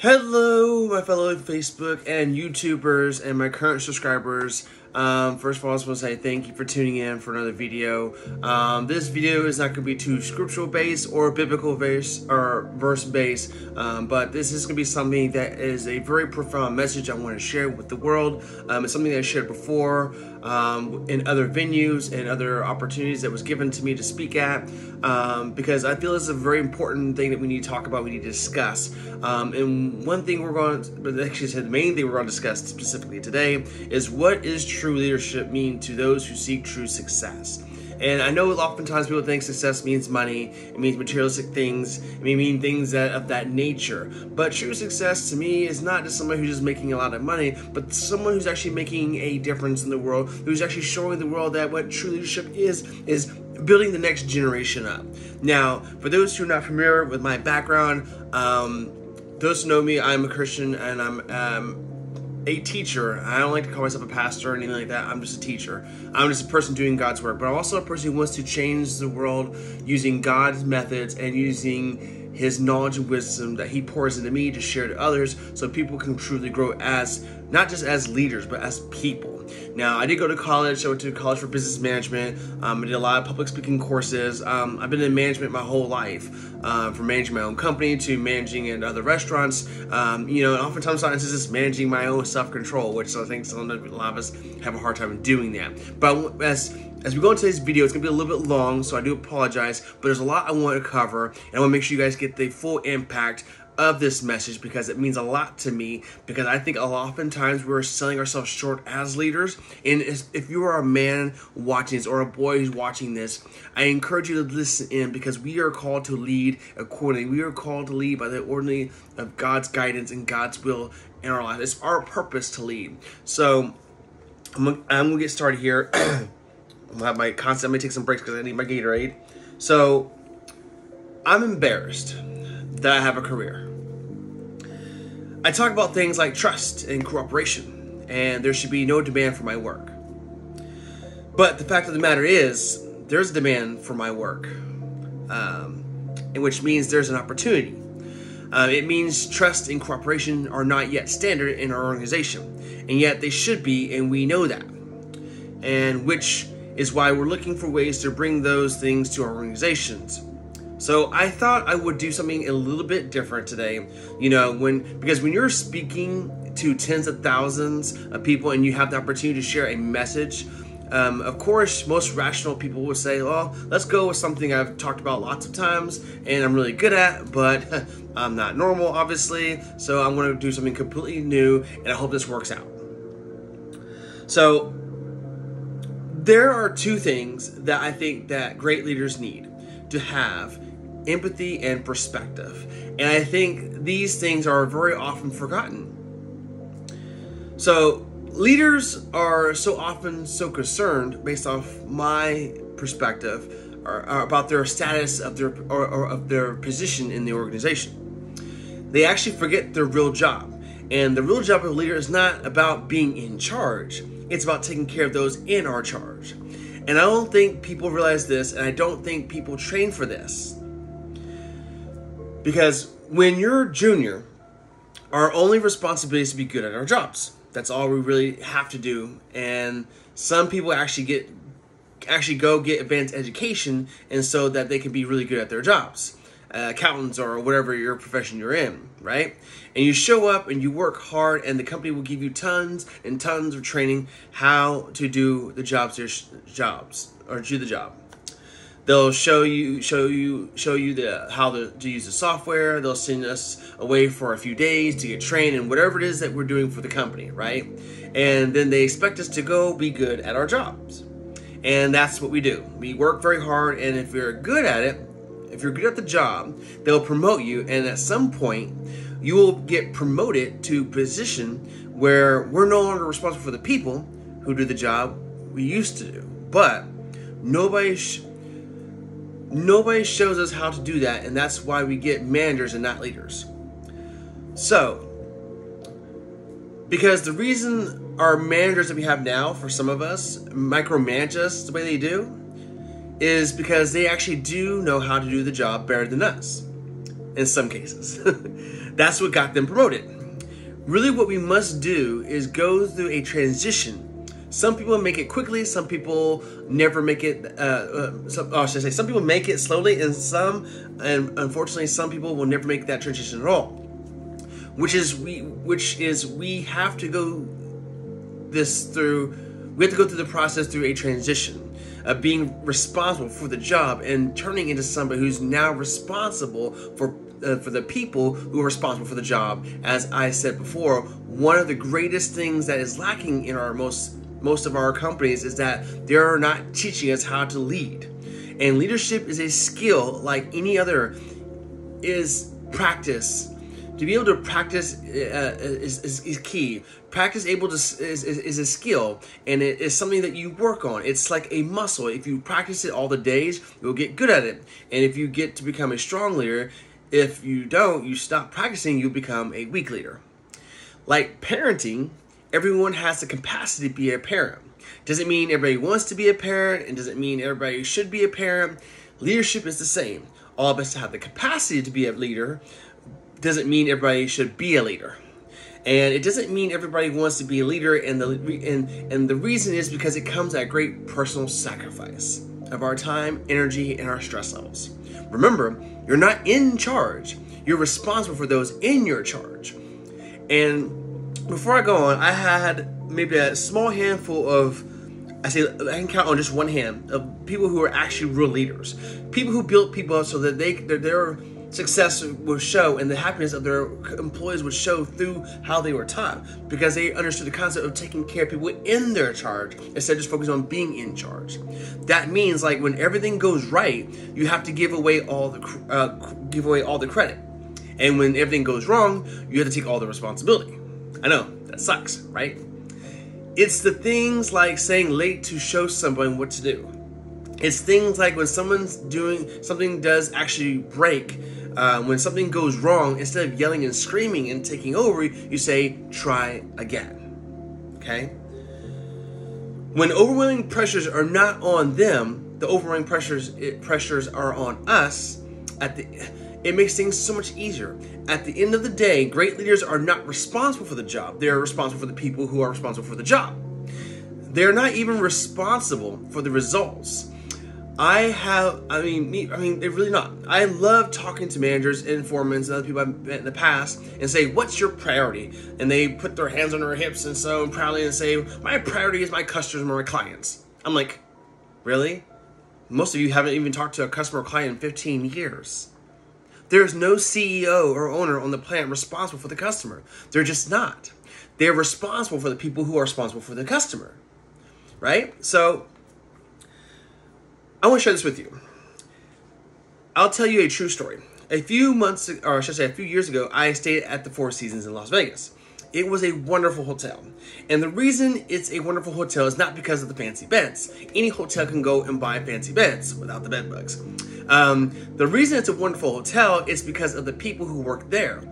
Hello, my fellow Facebook and YouTubers and my current subscribers. First of all, I just want to say thank you for tuning in for another video. This video is not going to be too scriptural based or biblical based or verse based, but this is going to be something that is a very profound message I want to share with the world. It's something that I shared before in other venues and other opportunities that was given to me to speak at, because I feel it's a very important thing that we need to talk about, we need to discuss. And one thing we're going to, but actually the main thing we're going to discuss specifically today is what is true leadership mean to those who seek true success. And I know oftentimes people think success means money, it means materialistic things, it may mean things of that nature. But true success to me is not just somebody who's just making a lot of money, but someone who's actually making a difference in the world, who's actually showing the world that what true leadership is building the next generation up. Now, for those who are not familiar with my background, those who know me, I'm a Christian and I'm a teacher. I don't like to call myself a pastor or anything like that. I'm just a teacher. I'm just a person doing God's work. But I'm also a person who wants to change the world using God's methods and using His knowledge and wisdom that He pours into me to share to others so people can truly grow as, not just as leaders, but as people. Now, I did go to college. I went to college for business management. I did a lot of public speaking courses. I've been in management my whole life, from managing my own company to managing in other restaurants. And oftentimes it's just managing my own self-control, which I think a lot of us have a hard time doing that. But as we go into today's video, it's going to be a little bit long, so I do apologize. But there's a lot I want to cover, and I want to make sure you guys get the full impact of this message because it means a lot to me, because I think oftentimes we're selling ourselves short as leaders. And if you are a man watching this or a boy who's watching this, I encourage you to listen in, because we are called to lead accordingly. We are called to lead by the ordinary of God's guidance and God's will in our life. It's our purpose to lead. So I'm gonna get started here. I'm gonna have my constant. I'm gonna take some breaks because I need my Gatorade. So I'm embarrassed that I have a career. I talk about things like trust and cooperation, and there should be no demand for my work. But the fact of the matter is, there's a demand for my work, which means there's an opportunity. It means trust and cooperation are not yet standard in our organization, and yet they should be, and we know that. And which is why we're looking for ways to bring those things to our organizations. So I thought I would do something a little bit different today, because when you're speaking to tens of thousands of people and you have the opportunity to share a message, of course, most rational people will say, well, let's go with something I've talked about lots of times and I'm really good at, but I'm not normal, obviously, so I'm going to do something completely new, and I hope this works out. So there are two things that I think that great leaders need to have: empathy and perspective. And I think these things are very often forgotten. So leaders are so often so concerned, based off my perspective, about their status of their position in the organization. They actually forget their real job. And the real job of a leader is not about being in charge. It's about taking care of those in our charge. And I don't think people realize this, and I don't think people train for this. Because when you're junior, our only responsibility is to be good at our jobs. That's all we really have to do. And some people actually go get advanced education, and so that they can be really good at their jobs. Accountants or whatever your profession you're in, right? And you show up and you work hard, and the company will give you tons and tons of training how to do the jobs or do the job. They'll show you how to use the software. They'll send us away for a few days to get trained in whatever it is that we're doing for the company, right? And then they expect us to go be good at our jobs. And that's what we do. We work very hard, and if you're good at it, if you're good at the job, they'll promote you, and at some point, you will get promoted to a position where we're no longer responsible for the people who do the job we used to do. But nobody shows us how to do that, and that's why we get managers and not leaders. So, because the reason our managers that we have now, for some of us, micromanage us the way they do, is because they actually do know how to do the job better than us. in some cases. That's what got them promoted. Really what we must do is go through a transition. Some people make it quickly, some people never make it, some people make it slowly, and unfortunately some people will never make that transition at all. Which is we have to go through the process through a transition of being responsible for the job and turning into somebody who's now responsible for the people who are responsible for the job. As I said before, one of the greatest things that is lacking in our most of our companies is that they're not teaching us how to lead. And leadership is a skill like any other, is practice. To be able to practice is key. Practice is a skill, and it is something that you work on. It's like a muscle. If you practice it all the days, you'll get good at it. And if you get to become a strong leader, if you don't, you stop practicing, you become a weak leader. Like parenting, everyone has the capacity to be a parent. Doesn't mean everybody wants to be a parent, and doesn't mean everybody should be a parent. Leadership is the same. All of us have the capacity to be a leader. Doesn't mean everybody should be a leader. And it doesn't mean everybody wants to be a leader, and the reason is because it comes at great personal sacrifice of our time, energy, and our stress levels. Remember, you're not in charge. You're responsible for those in your charge. And before I go on, I had maybe a small handful of, I can count on just one hand, of people who are actually real leaders. People who built people up so that their success would show and the happiness of their employees would show through how they were taught, because they understood the concept of taking care of people in their charge instead of just focusing on being in charge. That means like when everything goes right, you have to give away all the credit, and when everything goes wrong, you have to take all the responsibility. I know that sucks, right? It's the things like saying late to show someone what to do. It's things like when someone's doing something does actually break, when something goes wrong, instead of yelling and screaming and taking over, you say, try again, okay? When overwhelming pressures are not on them, the overwhelming pressures are on us, it makes things so much easier. At the end of the day, great leaders are not responsible for the job. They're responsible for the people who are responsible for the job. They're not even responsible for the results. They're really not. I love talking to managers and foremen and other people I've met in the past and say, what's your priority? And they put their hands on their hips and so proudly and say, my priority is my customers and my clients. I'm like, really? Most of you haven't even talked to a customer or client in 15 years. There's no CEO or owner on the planet responsible for the customer. They're just not. They're responsible for the people who are responsible for the customer, right? So I want to share this with you. I'll tell you a true story. A few years ago, I stayed at the Four Seasons in Las Vegas. It was a wonderful hotel. And the reason it's a wonderful hotel is not because of the fancy beds. Any hotel can go and buy fancy beds without the bed bugs. The reason it's a wonderful hotel is because of the people who work there.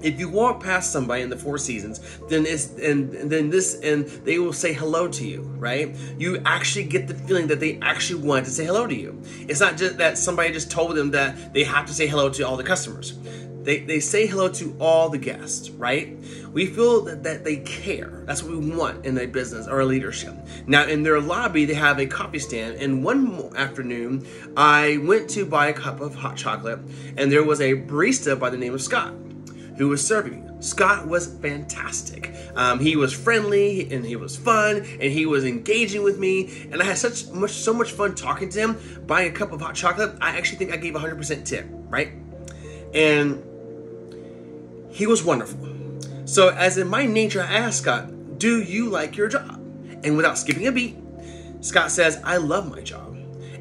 If you walk past somebody in the Four Seasons, then they will say hello to you, right? You actually get the feeling that they actually want to say hello to you. It's not just that somebody just told them that they have to say hello to all the customers. They say hello to all the guests, right? We feel that they care. That's what we want in a business or a leadership. Now, in their lobby, they have a coffee stand. And one afternoon, I went to buy a cup of hot chocolate, and there was a barista by the name of Scott who was serving me. Scott was fantastic. He was friendly and he was fun and he was engaging with me, and I had so much fun talking to him, buying a cup of hot chocolate. I actually think I gave 100% tip, right? And he was wonderful. So as in my nature, I asked Scott, do you like your job? And without skipping a beat, Scott says, I love my job.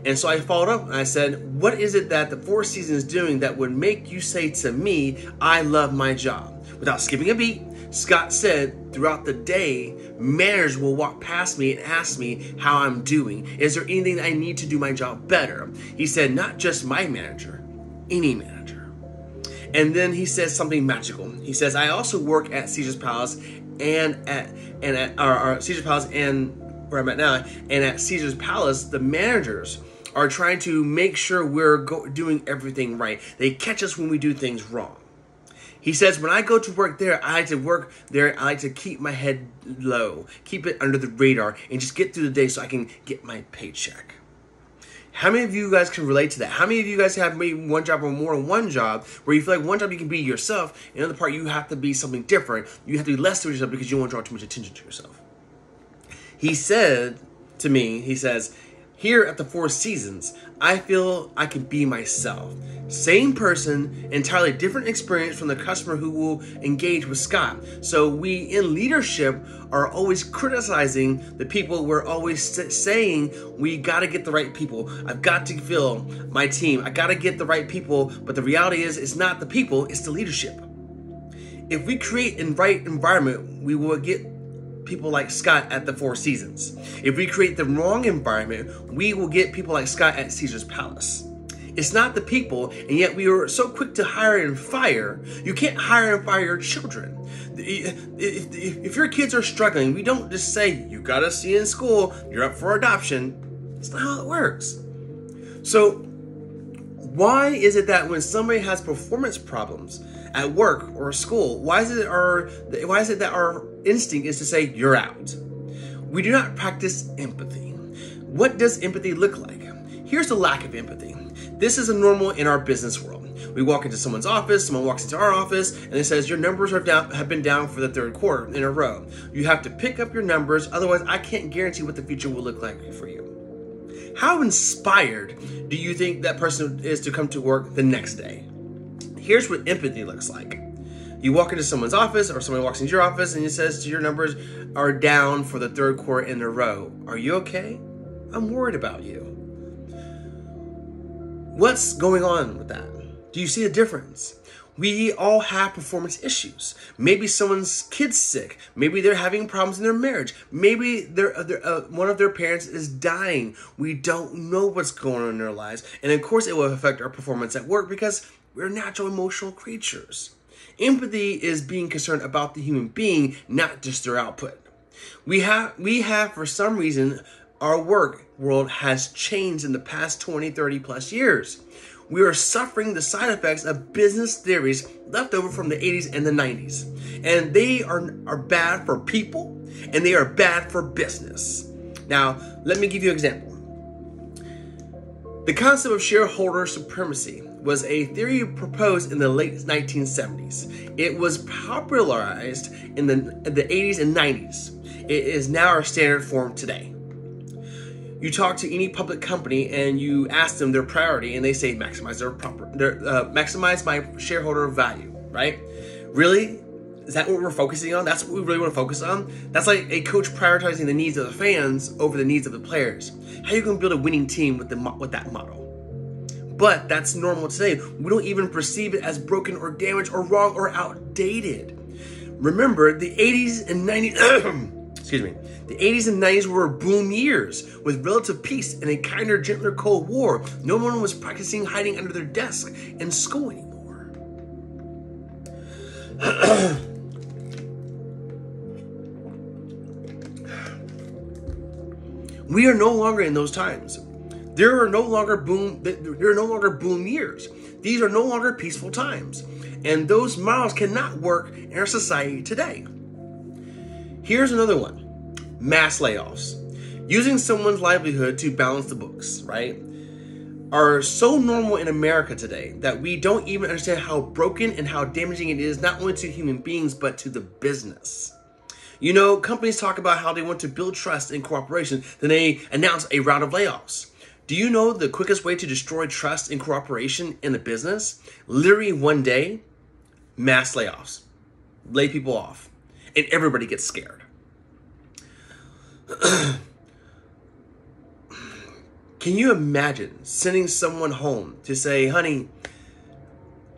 And so I followed up and I said, what is it that the Four Seasons is doing that would make you say to me, I love my job? Without skipping a beat, Scott said, throughout the day, managers will walk past me and ask me how I'm doing. Is there anything that I need to do my job better? He said, not just my manager, any manager. And then he says something magical. He says, I also work at Caesar's Palace and at Caesar's Palace and where I'm at now, and at Caesar's Palace, the managers are trying to make sure we're doing everything right. They catch us when we do things wrong. He says, when I go to work there, I like to work there. I like to keep my head low, keep it under the radar, and just get through the day so I can get my paycheck. How many of you guys can relate to that? How many of you guys have maybe one job or more than one job where you feel like one job you can be yourself, and another part you have to be something different. You have to be less to yourself because you don't want to draw too much attention to yourself. He said to me, he says, here at the Four Seasons, I feel I can be myself. Same person, entirely different experience from the customer who will engage with Scott. So we in leadership are always criticizing the people. We're always saying we got to get the right people. I've got to fill my team. I got to get the right people. But the reality is it's not the people, it's the leadership. If we create the right environment, we will get people like Scott at the Four Seasons. If we create the wrong environment, we will get people like Scott at Caesar's Palace. It's not the people, and yet we are so quick to hire and fire. You can't hire and fire your children. If your kids are struggling, we don't just say, you got a C in school, you're up for adoption. That's not how it works. So why is it that when somebody has performance problems at work or school, why is it that our instinct is to say, you're out? We do not practice empathy. What does empathy look like? Here's the lack of empathy. This is a normal in our business world. We walk into someone's office, someone walks into our office, and it says, your numbers have been down for the third quarter in a row. You have to pick up your numbers, otherwise I can't guarantee what the future will look like for you. How inspired do you think that person is to come to work the next day? Here's what empathy looks like. You walk into someone's office, or somebody walks into your office, and it says your numbers are down for the third quarter in a row. Are you okay? I'm worried about you. What's going on with that? Do you see a difference? We all have performance issues. Maybe someone's kid's sick. Maybe they're having problems in their marriage. Maybe one of their parents is dying. We don't know what's going on in their lives. And of course it will affect our performance at work because we're natural emotional creatures. Empathy is being concerned about the human being, not just their output. We have for some reason, our work world has changed in the past 20, 30 plus years. We are suffering the side effects of business theories left over from the 80s and the 90s. And they are bad for people, and they are bad for business. Now, let me give you an example. The concept of shareholder supremacy was a theory proposed in the late 1970s. It was popularized in the 80s and 90s. It is now our standard form today. You talk to any public company and you ask them their priority, and they say maximize maximize my shareholder value, right? Really? Is that what we're focusing on? That's what we really want to focus on? That's like a coach prioritizing the needs of the fans over the needs of the players. How are you going to build a winning team with that model? But that's normal today. We don't even perceive it as broken or damaged or wrong or outdated. Remember, the 80s and 90s... Excuse me. The 80s and 90s were boom years with relative peace and a kinder, gentler Cold War. No one was practicing hiding under their desk in school anymore. We are no longer in those times. There are no longer boom years. These are no longer peaceful times. And those models cannot work in our society today. Here's another one. Mass layoffs. Using someone's livelihood to balance the books, right? Are so normal in America today that we don't even understand how broken and how damaging it is, not only to human beings, but to the business. You know, companies talk about how they want to build trust and cooperation, then they announce a round of layoffs. Do you know the quickest way to destroy trust and cooperation in the business? Literally one day, mass layoffs. Lay people off. And everybody gets scared. Can you imagine sending someone home to say, honey,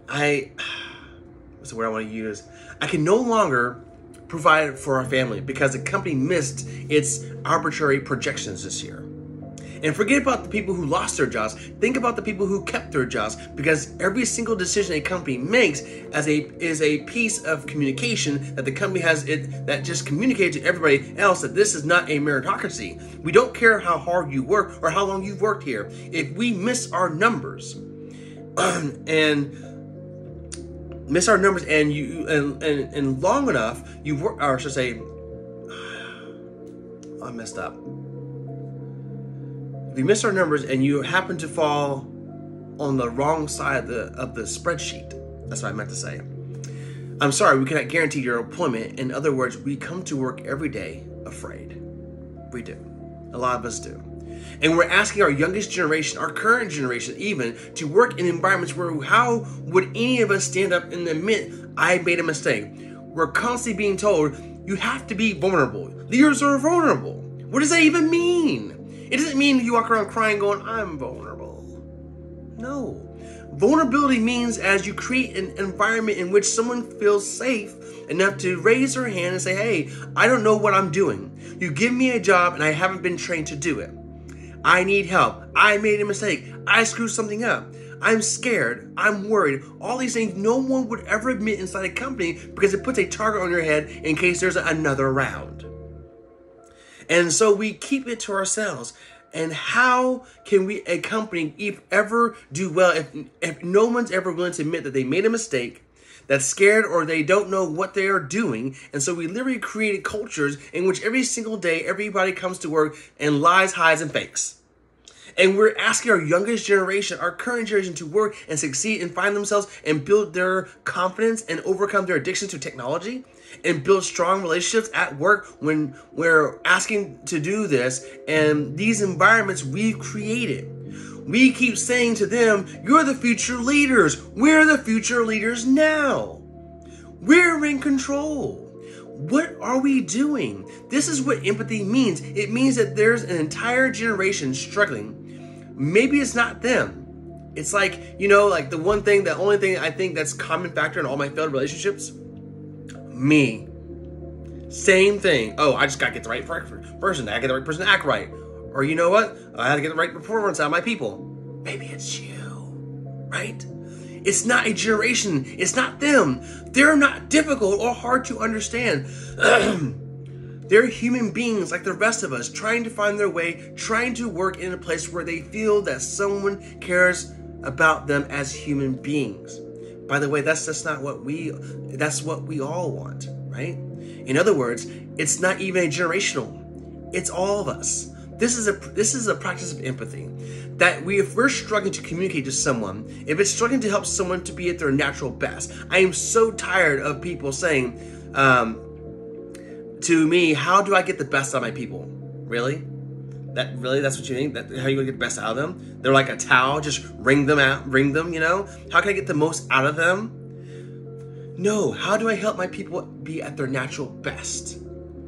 what's the word I want to use? I can no longer provide for our family because the company missed its arbitrary projections this year. And forget about the people who lost their jobs. Think about the people who kept their jobs, because every single decision a company makes is a piece of communication that the company has that just communicates to everybody else that this is not a meritocracy. We don't care how hard you work or how long you've worked here. If we miss our numbers and long enough, you work, or I should say, I messed up. If you miss our numbers and you happen to fall on the wrong side of the spreadsheet, that's what I meant to say. I'm sorry, we cannot guarantee your employment. In other words, we come to work every day afraid. We do. A lot of us do. And we're asking our youngest generation, our current generation even, to work in environments where how would any of us stand up and admit, I made a mistake? We're constantly being told, you have to be vulnerable. Leaders are vulnerable. What does that even mean? It doesn't mean you walk around crying going, I'm vulnerable. No. Vulnerability means as you create an environment in which someone feels safe enough to raise their hand and say, hey, I don't know what I'm doing. You give me a job and I haven't been trained to do it. I need help. I made a mistake. I screwed something up. I'm scared. I'm worried. All these things no one would ever admit inside a company because it puts a target on your head in case there's another round. And so we keep it to ourselves. And how can a company ever do well if no one's ever willing to admit that they made a mistake, that's scared, or they don't know what they are doing? And so we literally created cultures in which every single day, everybody comes to work and lies, hides, and fakes. And we're asking our youngest generation, our current generation, to work and succeed and find themselves and build their confidence and overcome their addiction to technology and build strong relationships at work when we're asking to do this. And these environments we've created. We keep saying to them, you're the future leaders. We're the future leaders now. We're in control. What are we doing? This is what empathy means. It means that there's an entire generation struggling. Maybe it's not them. It's like, like the only thing I think that's common factor in all my failed relationships, me. Same thing. Oh, I just got to get the right person. I got to get the right person to act right. Or you know what? I had to get the right performance out of my people. Maybe it's you, right? It's not a generation. It's not them. They're not difficult or hard to understand. They're human beings like the rest of us, trying to find their way, trying to work in a place where they feel that someone cares about them as human beings. By the way, that's what we all want, right? In other words, it's not even a generational. It's all of us. This is a practice of empathy. That if we're struggling to communicate to someone, if it's struggling to help someone to be at their natural best, I am so tired of people saying to me, how do I get the best out of my people? Really? That's what you think? That how you gonna get the best out of them? They're like a towel, just wring them. How can I get the most out of them? No, how do I help my people be at their natural best?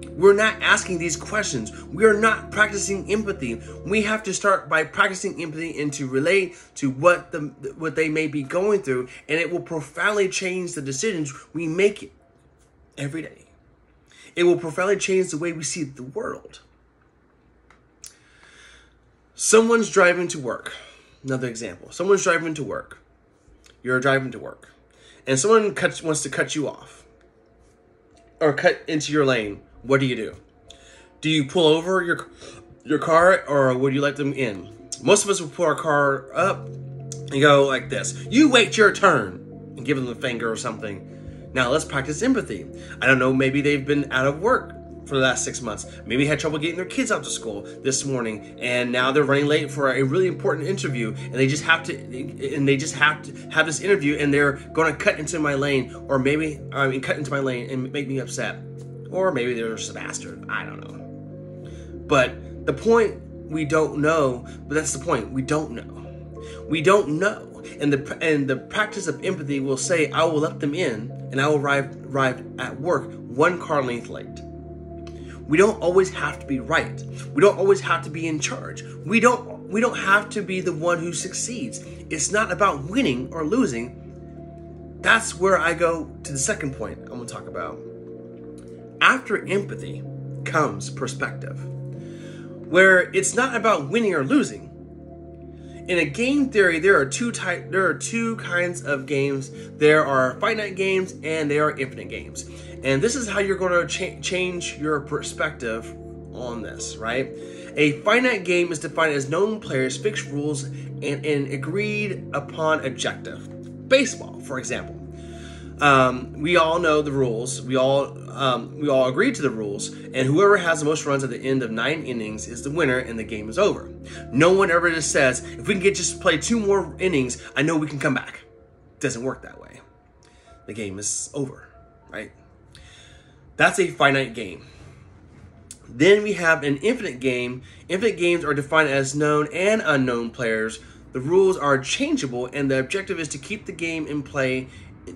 We're not asking these questions. We are not practicing empathy. We have to start by practicing empathy and to relate to what they may be going through, and it will profoundly change the decisions we make every day. It will profoundly change the way we see the world. Someone's driving to work. Another example. Someone's driving to work. You're driving to work. And someone wants to cut you off. Or cut into your lane. What do? Do you pull over your car, or would you let them in? Most of us will pull our car up and go like this. You wait your turn. And give them the finger or something. Now let's practice empathy. I don't know, maybe they've been out of work for the last 6 months. Maybe had trouble getting their kids out to school this morning, and now they're running late for a really important interview, and they just have to have this interview, and they're going to cut into my lane, or cut into my lane and make me upset. Or maybe they're just a bastard. I don't know. But the point, we don't know. But that's the point. We don't know. We don't know. And the practice of empathy will say, I will let them in, and I will arrive at work 1 car length late. We don't always have to be right. We don't always have to be in charge. We don't have to be the one who succeeds. It's not about winning or losing. That's where I go to the second point I'm going to talk about. After empathy comes perspective. where it's not about winning or losing. In a game theory, there are two kinds of games. There are finite games and there are infinite games. And this is how you're going to change your perspective on this, right? A finite game is defined as known players, fixed rules, and an agreed upon objective. Baseball, for example. We all know the rules. We all agree to the rules, and whoever has the most runs at the end of 9 innings is the winner, and the game is over. No one ever just says, if we can just play 2 more innings, I know we can come back. It doesn't work that way. The game is over, right? That's a finite game. Then we have an infinite game. Infinite games are defined as known and unknown players. The rules are changeable, and the objective is to keep the game in play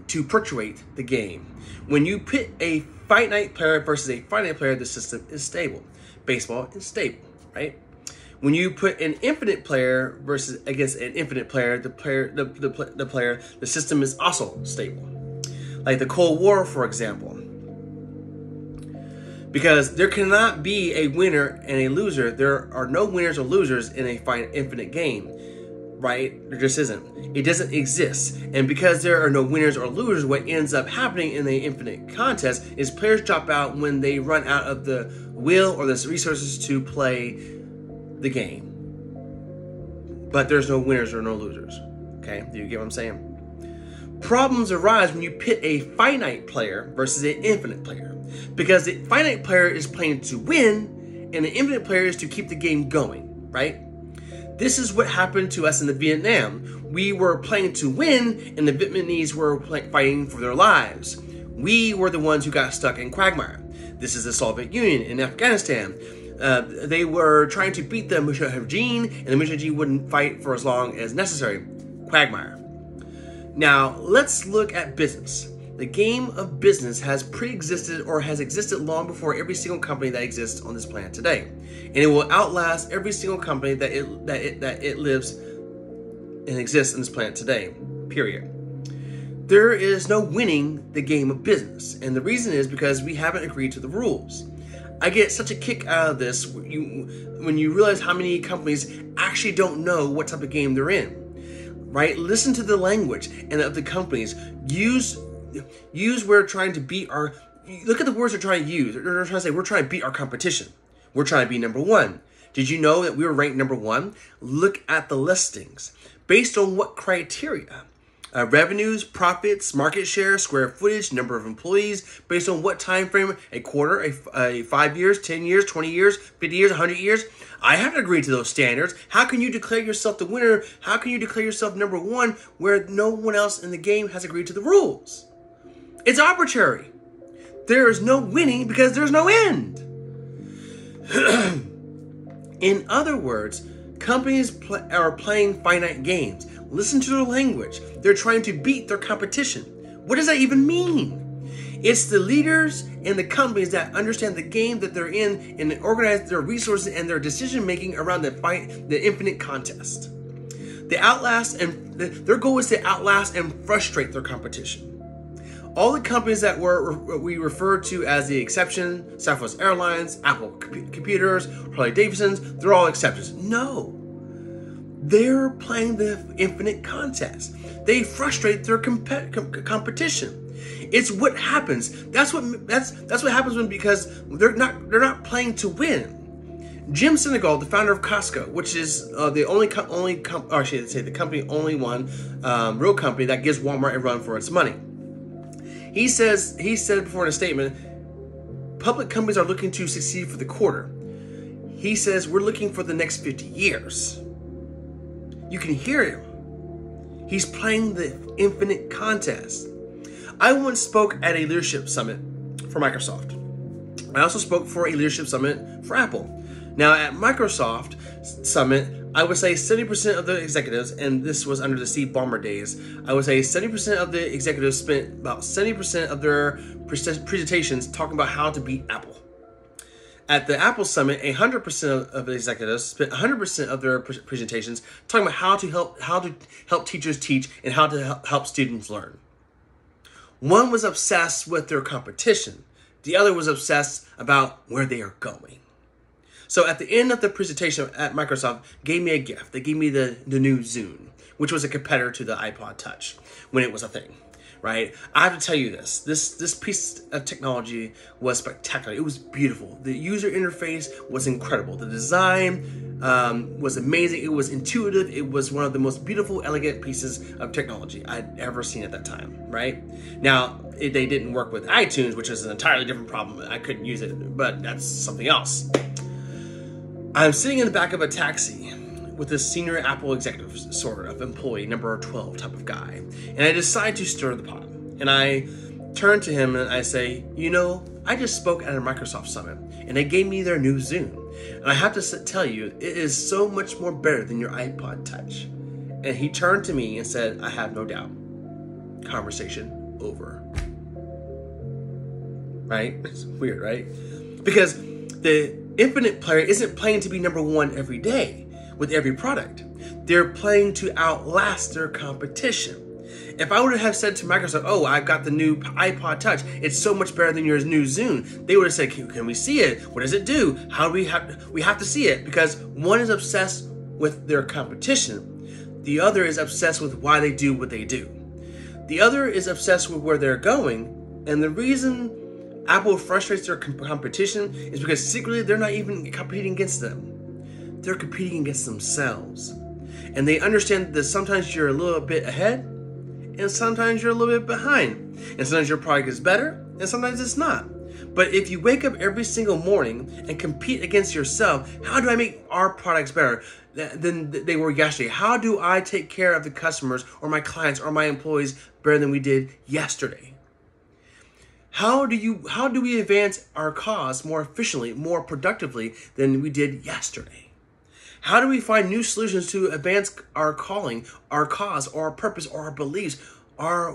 to perpetuate the game. When you pit a finite player versus a finite player, the system is stable. Baseball is stable, right? When you put an infinite player versus against an infinite player, the system is also stable. Like the Cold War, for example. Because there cannot be a winner and a loser. There are no winners or losers in a infinite game, right? There just isn't. It doesn't exist. And because there are no winners or losers, what ends up happening in the infinite contest is players drop out when they run out of the will or the resources to play the game. But there's no winners or no losers. Okay, do you get what I'm saying? Problems arise when you pit a finite player versus an infinite player. Because the finite player is playing to win, and the infinite player is to keep the game going, right? This is what happened to us in the Vietnam. We were playing to win, and the Vietnamese were fighting for their lives. We were the ones who got stuck in quagmire. This is the Soviet Union in Afghanistan. They were trying to beat the Mujahideen, and the Mujahideen wouldn't fight for as long as necessary. Quagmire. Now, let's look at business. The game of business has pre-existed or has existed long before every single company that exists on this planet today. And it will outlast every single company that it lives and exists on this planet today, period. There is no winning the game of business. And the reason is because we haven't agreed to the rules. I get such a kick out of this when you realize how many companies actually don't know what type of game they're in. Right? Listen to the language and of the companies. Use we're trying to beat our... Look at the words they're trying to use. They're trying to say, we're trying to beat our competition. We're trying to be number 1. Did you know that we were ranked number 1? Look at the listings. Based on what criteria? Revenues, profits, market share, square footage, number of employees. Based on what time frame? A quarter, a 5 years, 10 years, 20 years, 50 years, 100 years? I haven't agreed to those standards. How can you declare yourself the winner? How can you declare yourself number 1 where no one else in the game has agreed to the rules? It's arbitrary. There is no winning because there's no end. In other words, companies are playing finite games. Listen to their language. They're trying to beat their competition. What does that even mean? It's the leaders and the companies that understand the game that they're in and they organize their resources and their decision making around the infinite contest. Their goal is to outlast and frustrate their competition. All the companies that we refer to as the exception, Southwest Airlines, Apple Computers, Harley-Davidsons, they're all exceptions. No. They're playing the infinite contest. They frustrate their competition. It's what happens. That's what happens because they're not playing to win. Jim Sinegal, the founder of Costco, which is the only real company that gives Walmart a run for its money. He said before in a statement, public companies are looking to succeed for the quarter. He says, we're looking for the next 50 years. You can hear him. He's playing the infinite contest. I once spoke at a leadership summit for Microsoft. I also spoke for a leadership summit for Apple. Now at Microsoft Summit, I would say 70% of the executives, and this was under the Steve Ballmer days, I would say 70% of the executives spent about 70% of their presentations talking about how to beat Apple. At the Apple Summit, 100% of the executives spent 100% of their presentations talking about how to help teachers teach and how to help students learn. One was obsessed with their competition. The other was obsessed about where they are going. So at the end of the presentation at Microsoft gave me a gift. They gave me the new Zune, which was a competitor to the iPod Touch when it was a thing, right? I have to tell you this piece of technology was spectacular. It was beautiful. The user interface was incredible. The design was amazing. It was intuitive. It was one of the most beautiful, elegant pieces of technology I'd ever seen at that time, right? Now, they didn't work with iTunes, which is an entirely different problem. I couldn't use it, but that's something else. I'm sitting in the back of a taxi with a senior Apple executive sort of employee, number 12 type of guy. And I decide to stir the pot. And I turn to him and I say, you know, I just spoke at a Microsoft Summit and they gave me their new Zune. And I have to tell you, it is so much more better than your iPod Touch. And he turned to me and said, I have no doubt. Conversation over. Right? It's weird, right? Because the Infinite player isn't playing to be number one every day with every product. They're playing to outlast their competition. If I would have said to Microsoft, oh, I've got the new iPod Touch, it's so much better than your new Zune, they would have said, can we see it? What does it do? How do we have to see it? Because one is obsessed with their competition. The other is obsessed with why they do what they do. The other is obsessed with where they're going. And the reason Apple frustrates their competition is because secretly they're not even competing against them. They're competing against themselves. And they understand that sometimes you're a little bit ahead and sometimes you're a little bit behind. And sometimes your product is better and sometimes it's not. But if you wake up every single morning and compete against yourself, how do I make our products better than they were yesterday? How do I take care of the customers or my clients or my employees better than we did yesterday? How do we advance our cause more efficiently, more productively than we did yesterday? How do we find new solutions to advance our calling, our cause, or our purpose, or our beliefs, our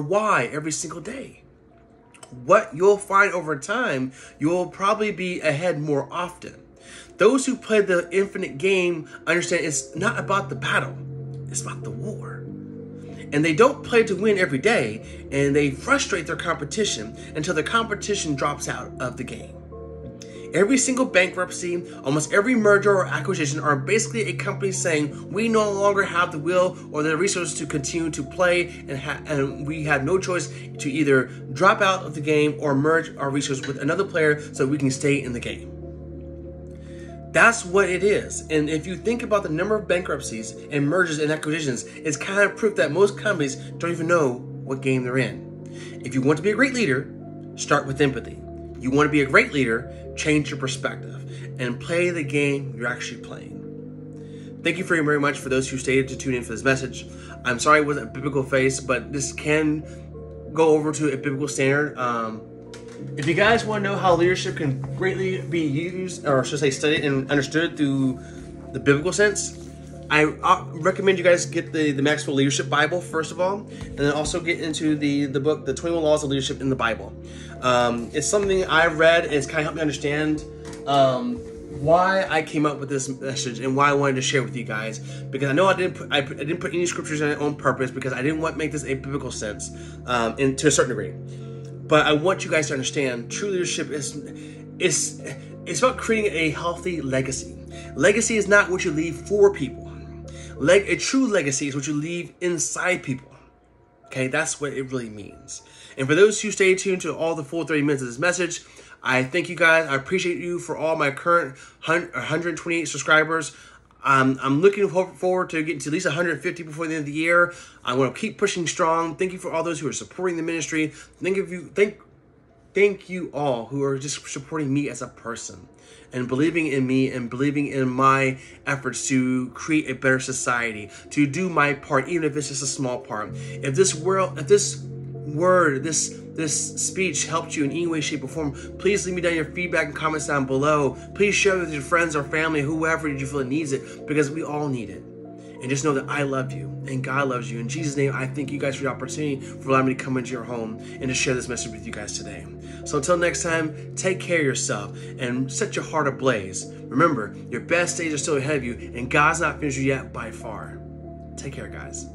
why every single day? What you'll find over time, you'll probably be ahead more often. Those who play the infinite game understand it's not about the battle, it's about the war. And they don't play to win every day, and they frustrate their competition until the competition drops out of the game. Every single bankruptcy, almost every merger or acquisition are basically a company saying, we no longer have the will or the resources to continue to play, and we have no choice to either drop out of the game or merge our resources with another player so we can stay in the game. That's what it is. And if you think about the number of bankruptcies and mergers and acquisitions, it's kind of proof that most companies don't even know what game they're in. If you want to be a great leader, start with empathy. You want to be a great leader, change your perspective and play the game you're actually playing. Thank you very much for those who stayed to tune in for this message. I'm sorry it wasn't a biblical face, but this can go over to a biblical standard. If you guys want to know how leadership can greatly be used, or should I say studied and understood through the biblical sense, I recommend you guys get the Maxwell Leadership Bible, first of all, and then also get into the book, The 21 Laws of Leadership in the Bible. It's something I've read, and it's kind of helped me understand why I came up with this message and why I wanted to share with you guys. Because I know I didn't put any scriptures in it on purpose because I didn't want to make this a biblical sense to a certain degree. But I want you guys to understand true leadership is about creating a healthy legacy. Legacy is not what you leave for people. A true legacy is what you leave inside people. Okay, that's what it really means. And for those who stay tuned to all the full 30 minutes of this message, I thank you guys. I appreciate you for all my current 128 subscribers. I'm looking forward to getting to at least 150 before the end of the year. I want to keep pushing strong. Thank you for all those who are supporting the ministry. Thank you all who are just supporting me as a person and believing in me and believing in my efforts to create a better society, to do my part, even if it's just a small part. If this speech helped you in any way, shape, or form, please leave me down your feedback and comments down below. Please share it with your friends or family, whoever you feel needs it, because we all need it. And just know that I love you and God loves you. In Jesus' name, I thank you guys for the opportunity for allowing me to come into your home and to share this message with you guys today. So until next time, take care of yourself and set your heart ablaze. Remember, your best days are still ahead of you and God's not finished yet by far. Take care, guys.